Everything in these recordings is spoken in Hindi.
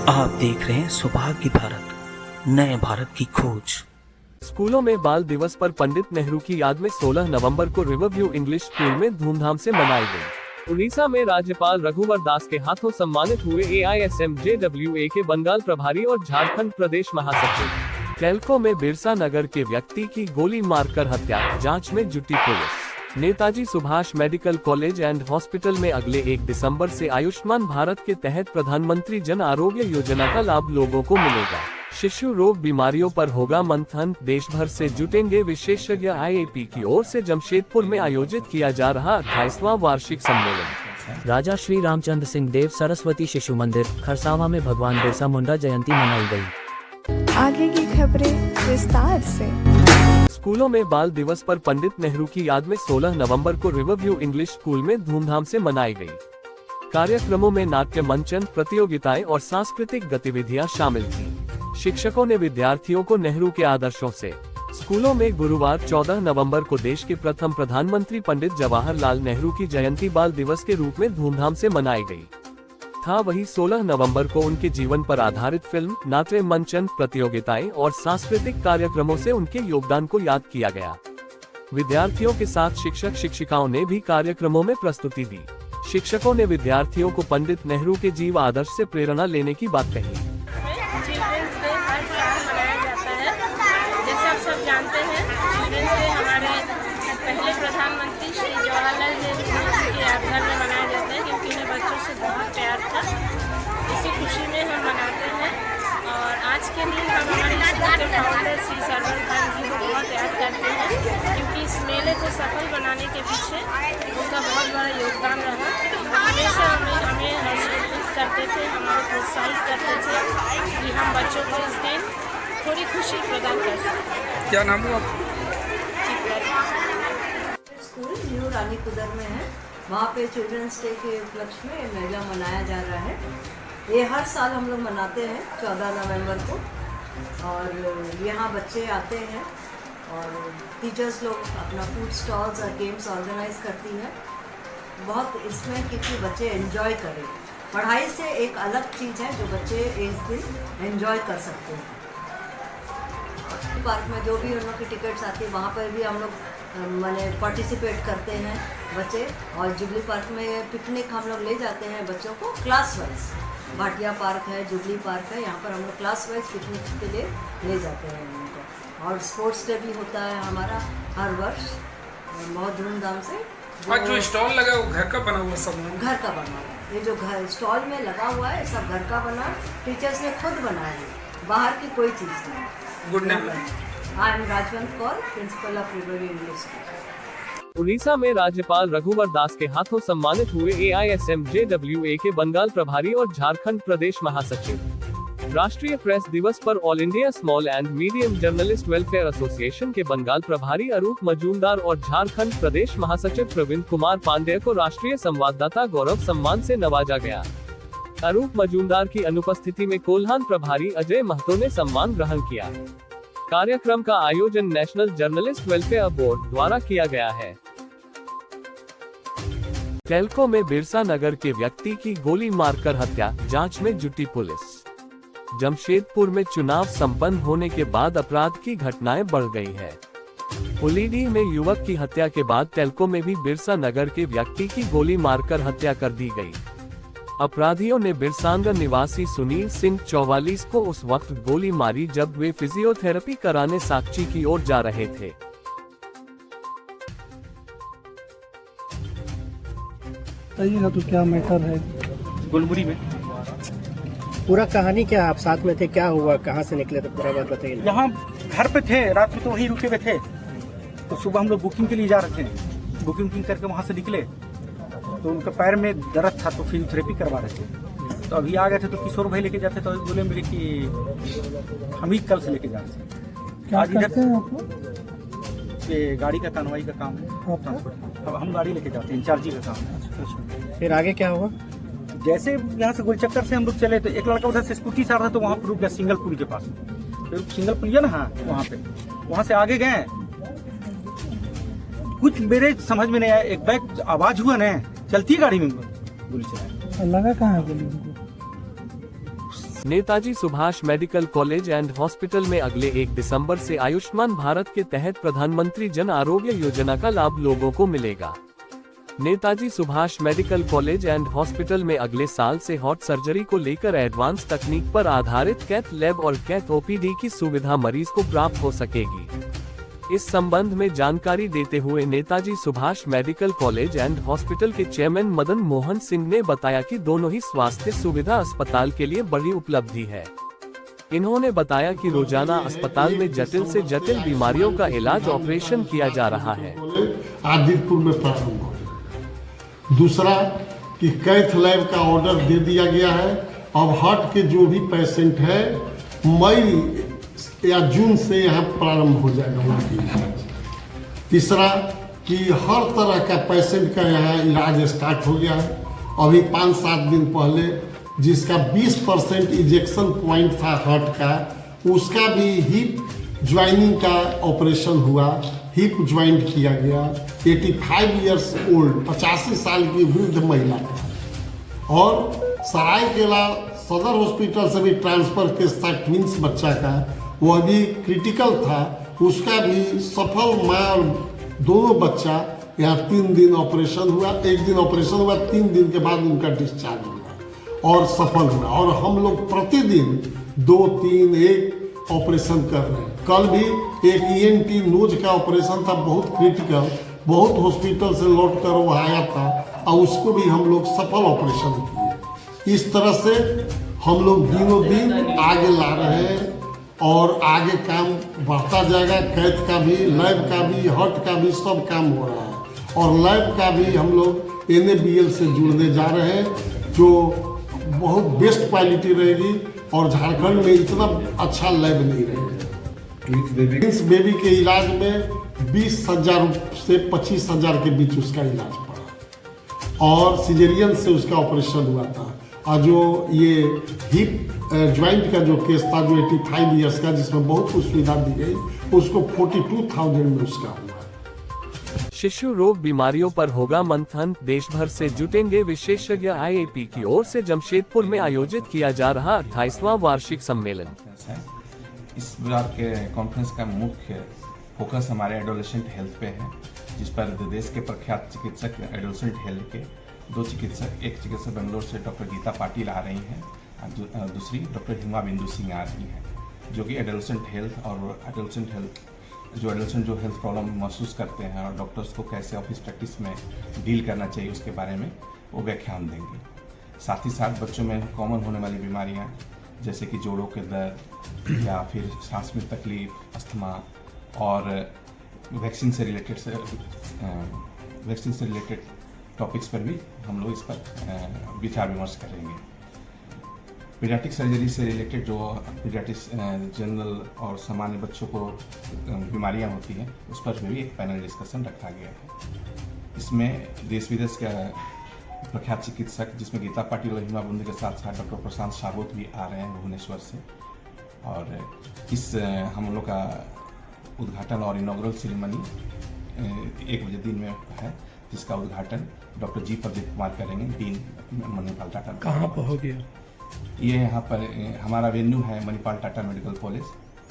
आप देख रहे हैं सौभाग्य भारत, नए भारत की खोज। स्कूलों में बाल दिवस पर पंडित नेहरू की याद में 16 नवंबर को रिवरव्यू इंग्लिश स्कूल में धूमधाम से मनाई गई। उड़ीसा में राज्यपाल रघुवर दास के हाथों सम्मानित हुए AISMJWA के बंगाल प्रभारी और झारखंड प्रदेश महासचिव। कैलको में बिरसा नगर के व्यक्ति की गोली मारकर हत्या, जांच में जुटी police. Netaji Subhash medical college and hospital में अगले 1 दिसंबर से आयुष्मान भारत के तहत प्रधानमंत्री जन आरोग्य योजना का लाभ लोगों को मिलेगा। शिशु रोग बीमारियों पर होगा मंथन, देश भर से जुटेंगे विशेषज्ञ। IAP की ओर से जमशेदपुर में आयोजित किया जा रहा 28वां वार्षिक सम्मेलन। राजा श्री रामचंद्र सिंह देव सरस्वती शिशु मंदिर खरसावा में भगवान बिरसा मुंडा जयंती मनाई गई। आगे की खबरें विस्तार से। स्कूलों में बाल दिवस पर पंडित नेहरू की याद में 16 नवंबर को रिवरव्यू इंग्लिश स्कूल में धूमधाम से मनाई गई। कार्यक्रमों में नाट्य मंचन, प्रतियोगिताएं और सांस्कृतिक गतिविधियां शामिल थीं। शिक्षकों ने विद्यार्थियों को नेहरू के आदर्शों से। स्कूलों में गुरुवार 14 नवंबर को देश के प्रथम प्रधानमंत्री पंडित जवाहरलाल नेहरू की जयंती बाल दिवस के रूप में धूमधाम से मनाई गई। वहीं 16 नवंबर को उनके जीवन पर आधारित फिल्म, नाट्य मंचन, प्रतियोगिताएं और सांस्कृतिक कार्यक्रमों से उनके योगदान को याद किया गया। विद्यार्थियों के साथ शिक्षक शिक्षिकाओं ने भी कार्यक्रमों में प्रस्तुति दी। शिक्षकों ने विद्यार्थियों को पंडित नेहरू के जीवन आदर्श से प्रेरणा लेने की बात कही। चिल्ड्रंस डे हर साल मनाया जाता है। जैसे आप सब जानते हैं, चिल्ड्रंस डे हमारे पहले प्रधानमंत्री श्री जवाहरलाल नेहरू जी के यादगार में मनाया जाता है, क्योंकि उन्हें बच्चों से बहुत प्यार था। इसी खुशी में हम मनाते हैं और आज के दिन हम हमारे स्कूल के फाउंडर श्री सरवर खान जी को बहुत याद करते हैं, क्योंकि इस मेले को सफल बनाने के पीछे उनका बहुत बड़ा योगदान रहा। हमेशा हमें हर्षित करते थे, हमें प्रोत्साहित करते थे कि हम बच्चों को इस दिन थोड़ी खुशी प्रदान कर सकें। क्या नाम हुआ? स्कूल न्यू रानी कुदर में है। वहाँ पे चिल्ड्रंस डे के उपलक्ष्य में मेला मनाया जा रहा है। ये हर साल हम लोग मनाते हैं 14 नवंबर को, और यहाँ बच्चे आते हैं और टीचर्स लोग अपना फूड स्टॉल्स और गेम्स ऑर्गेनाइज करती है। बहुत इसमें क्योंकि बच्चे एंजॉय करें, पढ़ाई से एक अलग चीज़ है जो बच्चे इस दिन एंजॉय कर सकते हैं। पार्क में जो भी उन लोग की टिकट्स आती है वहाँ पर भी हम लोग माने पार्टिसिपेट करते हैं बच्चे। और जुबली पार्क में पिकनिक हम लोग ले जाते हैं बच्चों को क्लास वाइज। भाटिया पार्क है, जुबली पार्क है, यहाँ पर हम लोग क्लास वाइज पिकनिक के लिए ले जाते हैं उनको। और स्पोर्ट्स डे भी होता है हमारा हर वर्ष बहुत धूमधाम से। आज जो स्टॉल लगा वो घर का बना हुआ सब? घर का बना हुआ। ये जो घर स्टॉल में लगा हुआ है सब घर का बना, टीचर्स ने खुद बनाया है, बाहर की कोई चीज़ नहीं। Good name? I am Rajwant Kaur, principle of Riverview English school. Orissa में राज्यपाल रघुवर दास के हाथों सम्मानित हुए AISMJWA के बंगाल प्रभारी और झारखंड प्रदेश महासचिव। राष्ट्रीय प्रेस दिवस पर all India small and medium journalist welfare association के बंगाल प्रभारी अरूप मजूमदार और झारखंड प्रदेश महासचिव प्रवीण कुमार पांडेय को राष्ट्रीय संवाददाता गौरव सम्मान से नवाजा गया। अरूप मजूमदार की अनुपस्थिति में कोल्हान प्रभारी अजय महतो ने सम्मान ग्रहण किया। कार्यक्रम का आयोजन नेशनल जर्नलिस्ट वेलफेयर बोर्ड द्वारा किया गया है। कैलको में बिरसा नगर के व्यक्ति की गोली मारकर हत्या, जांच में जुटी पुलिस। जमशेदपुर में चुनाव संपन्न होने के बाद अपराध की घटनाएं बढ़ गई है। पुलीडी में युवक की हत्या के बाद कैलको में भी बिरसा नगर के व्यक्ति की गोली मारकर हत्या कर दी गई। अपराधियों ने बिरसांगर निवासी सुनील सिंह 44 को उस वक्त गोली मारी जब वे फिजियोथेरेपी कराने साकची की ओर जा रहे थे। बताइएगा तो क्या मैटर है? गुलबुरी में पूरा कहानी क्या है? आप साथ में थे, क्या हुआ, कहाँ से निकले थे, पूरा बात बताइए। यहाँ घर पे थे, रात में तो वहीं रुके हुए थे। तो सुबह हम लोग बुकिंग के लिए जा रहे थे। बुकिंग करके वहाँ से निकले तो उनके पैर में दर्द था तो फिजियोथेरेपी करवा रहे थे। तो अभी आ गए थे तो किशोर भाई लेके जाते तो बोले मेरे कि हम ही कल से लेके जा रहे थे। क्या करते हैं आप? ये गाड़ी का कानवाई का काम है, ट्रांसपोर्ट। अब हम गाड़ी लेके जाते हैं, इंचार्जी का काम है। फिर आगे क्या हुआ? जैसे यहाँ से गोलचक्कर से हम लोग चले तो एक लड़का उधर से स्कूटी से आ रहा था तो वहाँ पर रुक गया सिंगल पुल के पास। फिर सिंगल पुलिया ना, हाँ वहाँ पे, वहाँ से आगे गए। कुछ मेरे समझ में नहीं आया, एक बैग आवाज हुआ ना, चलती गाड़ी में गोली चला। लगा कहाँ है गोली उनको? Netaji Subhash medical college and hospital में अगले 1 दिसंबर से आयुष्मान भारत के तहत प्रधानमंत्री जन आरोग्य योजना का लाभ लोगों को मिलेगा। Netaji Subhash medical college and hospital में अगले साल से हार्ट सर्जरी को लेकर एडवांस तकनीक पर आधारित कैथ लैब और कैथ ओपीडी की सुविधा मरीज को प्राप्त हो सकेगी। इस संबंध में जानकारी देते हुए Netaji Subhash medical college and hospital के चेयरमैन मदन मोहन सिंह ने बताया कि दोनों ही स्वास्थ्य सुविधा अस्पताल के लिए बड़ी उपलब्धि है। इन्होंने बताया कि रोजाना अस्पताल में जटिल से जटिल बीमारियों का इलाज ऑपरेशन किया जा रहा है। आदितपुर में प्रारंभ हो गया। दूसरा कि कैथ लैब का ऑर्डर दे दिया गया है। अब हार्ट के जो भी पेशेंट है मई या जून से यहाँ प्रारंभ हो जाएगा उनकी इलाज। तीसरा कि हर तरह का पेशेंट का यहाँ इलाज स्टार्ट हो गया है। अभी 5-7 दिन पहले जिसका 20% इंजेक्शन पॉइंट था हार्ट का, उसका भी हिप ज्वाइनिंग का ऑपरेशन हुआ, हिप ज्वाइंट किया गया। 85 ईयर्स ओल्ड 85 साल की वृद्ध महिला का। और सरायकेला सदर हॉस्पिटल से भी ट्रांसफर केस था ट्विंस बच्चा का, वह भी क्रिटिकल था, उसका भी सफल माँ और दोनों बच्चा यहाँ 3 दिन ऑपरेशन हुआ। 1 दिन ऑपरेशन हुआ, 3 दिन के बाद उनका डिस्चार्ज हुआ और सफल हुआ। और हम लोग प्रतिदिन 2-3-1 ऑपरेशन कर रहे हैं। कल भी एक ENT नोज का ऑपरेशन था, बहुत क्रिटिकल, बहुत हॉस्पिटल से लौट कर वो आया था और उसको भी हम लोग सफल ऑपरेशन किए। इस तरह से हम लोग दिनों दिन आगे ला रहे हैं और आगे काम बढ़ता जाएगा। कैथ का भी, लैब का भी, हार्ट का भी सब काम हो रहा है। और लैब का भी हम लोग NABL से जुड़ने जा रहे हैं, जो बहुत बेस्ट क्वालिटी रहेगी और झारखंड में इतना अच्छा लैब नहीं रहेगा। ट्विंस बेबी के इलाज में 20,000 से 25,000 के बीच उसका इलाज पड़ा और सिजेरियन से उसका ऑपरेशन हुआ था। और जो ये हिप ज्वाइंट का जो केस था, जो 85 ईयर्स का, जिसमें बहुत कुछ सुविधा दी गई, उसको 42,000 में उसका हुआ। शिशु रोग बीमारियों पर होगा मंथन, देश भर से जुटेंगे विशेषज्ञ। IAP की ओर से जमशेदपुर में आयोजित किया जा रहा 28वां वार्षिक सम्मेलन। इस बार के कॉन्फ्रेंस का मुख्य फोकस हमारे एडोलेसेंट हेल्थ पे है, जिस पर देश के प्रख्यात चिकित्सक एडोलेसेंट हेल्थ के 2 चिकित्सक, एक चिकित्सक बेंगलोर से डॉक्टर गीता पाटिल आ रही हैं, दूसरी डॉक्टर हिमा बिंदु सिंह आ रही हैं, जो कि एडोलेसेंट हेल्थ और एडोलेसेंट जो हेल्थ प्रॉब्लम महसूस करते हैं और डॉक्टर्स को कैसे ऑफिस प्रैक्टिस में डील करना चाहिए उसके बारे में वो व्याख्यान देंगे। साथ ही साथ बच्चों में कॉमन होने वाली बीमारियां जैसे कि जोड़ों के दर्द या फिर सांस में तकलीफ, अस्थमा और वैक्सीन से रिलेटेड टॉपिक्स पर भी हम लोग इस पर विचार विमर्श करेंगे। पीडियाट्रिक सर्जरी से रिलेटेड जो पीडियाट्रिक्स जनरल और सामान्य बच्चों को बीमारियां होती हैं उस पर भी एक पैनल डिस्कशन रखा गया है। इसमें देश विदेश के प्रख्यात चिकित्सक, जिसमें गीता पाटिल और हिमा बिंदु के साथ साथ डॉक्टर प्रशांत साबोत भी आ रहे हैं भुवनेश्वर से। और इस हम लोग का उद्घाटन और इनॉग्रल सेरेमनी 1 बजे दिन में है, जिसका उद्घाटन डॉक्टर जी प्रदीप कुमार करेंगे, डीन मणिपाल टाटा। कहाँ पर हो गया? ये यहाँ पर हमारा वेन्यू है Manipal Tata medical college,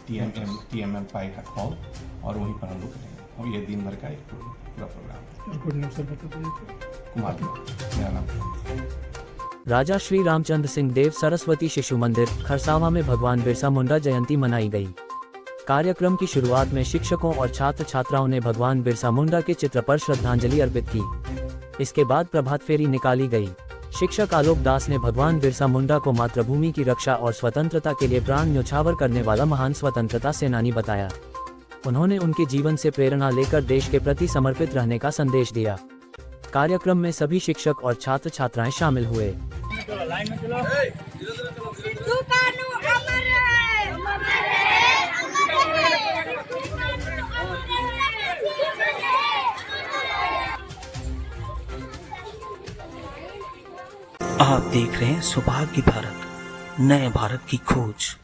TMM पाई हॉल, और वहीं पर हम लोग करेंगे। और ये दिन भर का एक पूरा प्रोग्राम है। कुमार मेरा नाम। राजा श्री रामचंद्र सिंह देव सरस्वती शिशु मंदिर खरसावा में भगवान बिरसा मुंडा जयंती मनाई गई। कार्यक्रम की शुरुआत में शिक्षकों और छात्र छात्राओं ने भगवान बिरसा मुंडा के चित्र पर श्रद्धांजलि अर्पित की। इसके बाद प्रभात फेरी निकाली गई। शिक्षक आलोक दास ने भगवान बिरसा मुंडा को मातृभूमि की रक्षा और स्वतंत्रता के लिए प्राण न्यौछावर करने वाला महान स्वतंत्रता सेनानी बताया। उन्होंने उनके जीवन से प्रेरणा लेकर देश के प्रति समर्पित रहने का संदेश दिया। कार्यक्रम में सभी शिक्षक और छात्र छात्राएं शामिल हुए। आप देख रहे हैं सौभाग्य भारत, नए भारत की खोज।